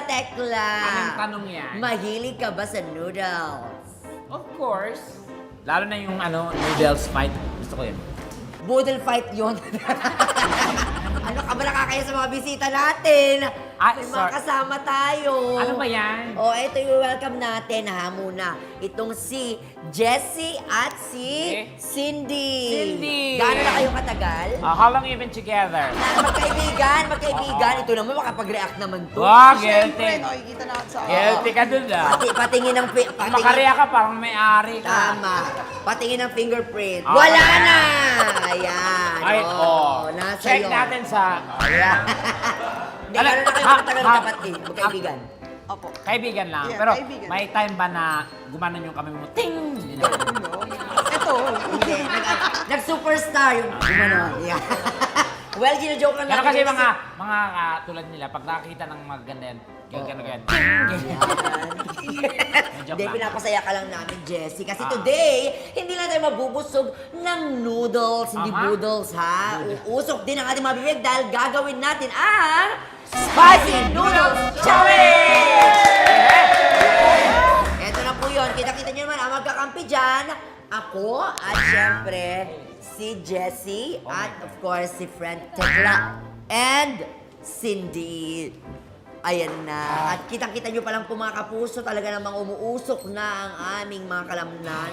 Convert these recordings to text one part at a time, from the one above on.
Tekla. Anong tanong yan? Mahilig ka ba sa noodles? Of course. Lalo na yung noodles fight. Gusto ko yun. Boodle fight yun. Ano ka ba nakakaya sa mga bisita natin? Ah, May mga sorry. kasama tayo. Ano ba yan? O, ito yung welcome natin ha muna. Itong si Jessie at si Cindy. Cindy. Gano'n na kayo katagal? How long you been together? Magkaibigan. Ito naman makapag-react naman to. Wow, Siyempre, guilty. nakikita na sa... Guilty ka dun Patingin ng... Kung makariya ka, parang may-ari ka. Tama. Patingin ng fingerprint. Okay. Wala na! Ayan. Ay, Nasa check iyo. natin sa... Ayan. Hindi, Ala, gano'n na kayo ha, katagal ha, kapatid. Magkaibigan. Opo. Kaibigan lang. Yeah, Pero kaibigan. may time ba na gumanon yung kami mo? Ting! Ito. Hindi. Nag-superstar yung... Gumano. Yeah. Well, gino-joke lang Pero natin. kasi mga tulad nila, pag nakakita ng maganda yan, gano'n. Hindi, pinapasaya ka lang namin, Jessie. Kasi today, hindi lang tayo mabubusog ng noodles, hindi boodles, ha? Uusok din ang ating mga bibig dahil gagawin natin ang Spicy Noodles Challenge! Ito na po yun. Kita-kita nyo naman ang magkakampi dyan. Ako at syempre si Jessie at of course si friend Tekla and Cindy. Ayan na. At kitang-kita nyo palang po mga kapuso, talaga namang umuusok na ang aming mga kalamnan.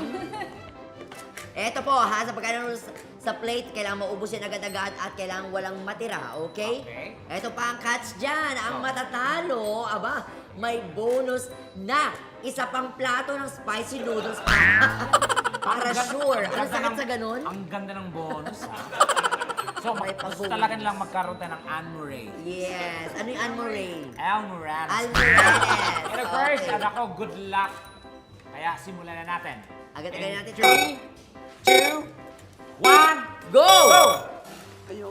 Eto po ha, sa pagkano sa plate, kailangan maubos yan agad-agad at kailangan walang matira, okay? Okay. Eto pa ang catch dyan, ang matatalo, aba, may bonus na isa pang plato ng spicy noodles para sure. Ano sakit sa ganun? Ang ganda ng bonus, ha? So, May gusto pag-bonus. talaga nilang magkaroon tayo ng Anne Murray. Yes. Ano yung Anne Murray? Al Moranes. Al Moranes. And of course, Okay. ako, good luck. Kaya simulan na natin. Agad-agad natin. 3, 2, 1, Go! go! Kayo.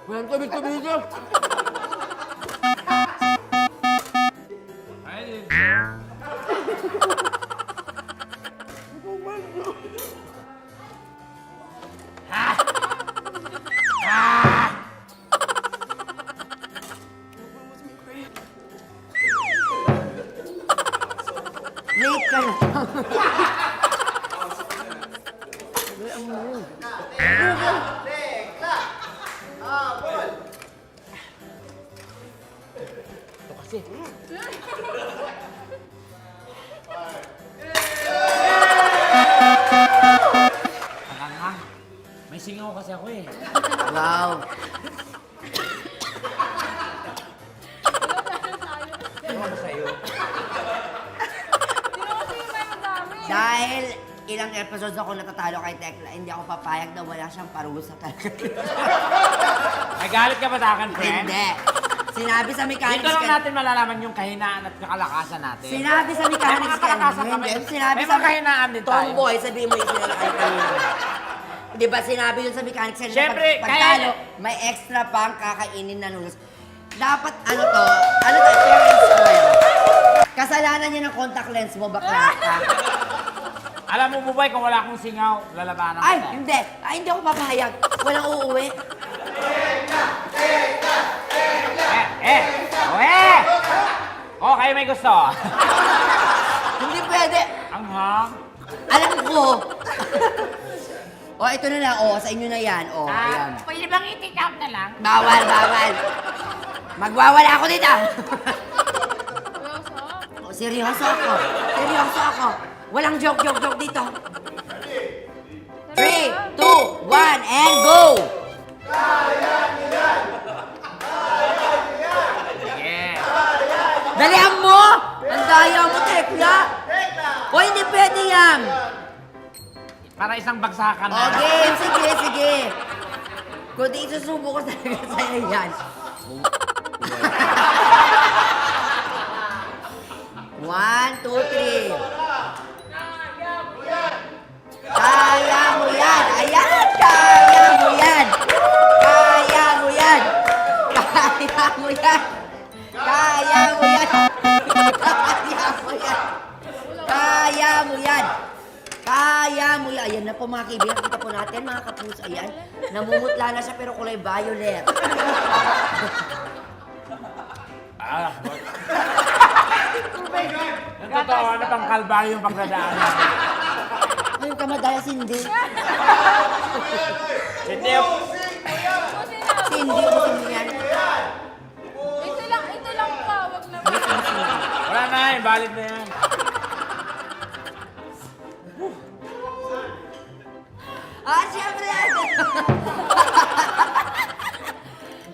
Walang tabi-tabi dito. Late ka na. Ito kasi. Takanghang. May singaw kasi ako eh. Wow. Ano ba sa'yo? Dahil ilang episodes ako natatalo kay Tekla, hindi ako papayag na wala siyang parusa talaga. May galit ka ba sa akin, friend? Hindi. Sinabi sa mechanics Dito lang natin malalaman yung kahinaan at kakalakasan natin. Sinabi sa mechanics May mga kalakasan kanina. kami. Hindi. Sinabi May sa mga kahinaan din tayo. Tomboy, sabihin mo yung sinalakay kanina. Di ba sinabi yun sa mechanics kanina, Siyempre, pagtalo, may extra pang kakainin na noodles. Dapat ano to fair and square. Kasalanan niya ng contact lens mo, bakla ka. Alam mo, Bubay, kung wala akong singaw, lalabanan Ay, kita. hindi. Ay, hindi ako papayag. Walang uuwi. Okay, may gusto. Hindi pwede. Ang hang. Alam ko. O, ito na lang. O, sa inyo na yan. O, ayan. Pwede bang i-take out na lang? Bawal, bawal. Magwawala ako dito. Seryoso ako. Seryoso ako. Walang joke dito. 3, 2, 1, and go! Yeah. Dalihan mo! Ang daya mo, Tekla! O, hindi pwede yan! Para isang bagsakan O, na. game! Sige! Kundi isusubo ko talaga sa'yo yan. 1, 2, 3. Kaya mo yan! Ayan! Kaya mo yan! Kaya mo yan! Kaya mo yan! Kaya mo yan! Kaya mo yan! Kaya mo yan! Kaya mo yan! Ayan na po mga kaibigan. Kita po natin mga kapuso. Ayan. Namumutla na siya pero kulay violet. Ang totoo, ano pang kalbaryo yung pagdadaan natin? Ngayon ka madaya, Cindy. Hindi, Cindy, ubusin mo yan. Ito lang pa, wag na. wala na eh, valid na yan. Siyempre!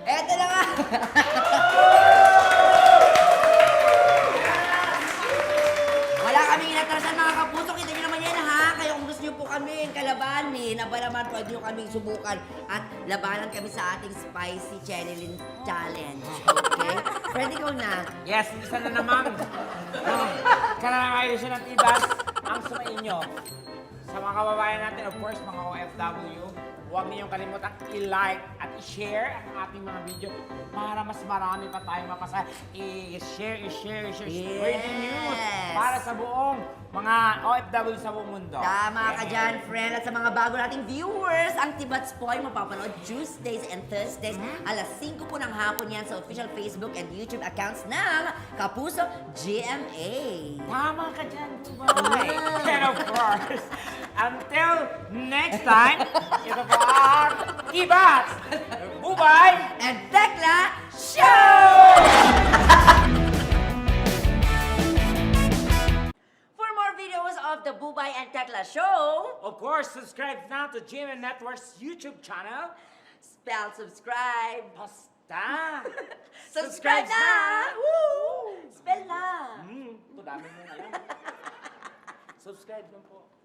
Eto na nga. Wala kaming inatrasan mga kapuso. Kita nyo naman yan ha. Kaya kung gusto nyo po kami kalabanin, aba naman pwede nyo kaming subukan at labanan kami sa ating Spicy Chenilin Challenge. Okay? Friend, ikaw na. Yes, isa na naman. Kanangakayo siya ng tibas ang sumainyo. Sa mga kababayan natin, of course, mga OFW, huwag niyong kalimutang i-like at i-share ang ating mga video para mas marami pa tayong mapasa. I-share, spread the news para sa buong mga OFW sa buong mundo. Tama ka dyan, friend. At sa mga bago nating viewers, ang Tibats po ay mapapanood Tuesdays and Thursdays. Alas 5 po ng hapon yan sa official Facebook and YouTube accounts ng Kapuso GMA. Tama ka dyan, Dubai. And of course, until next time, ito po ang Tibats, Bubay, And Tekla Show! For more videos of the Bubay and Tekla Show, of course, subscribe now to GMA Network's YouTube channel. spell subscribe. Basta! Subscribe na! Woo! Spell na! Ito dami mo alam. Subscribe lang po.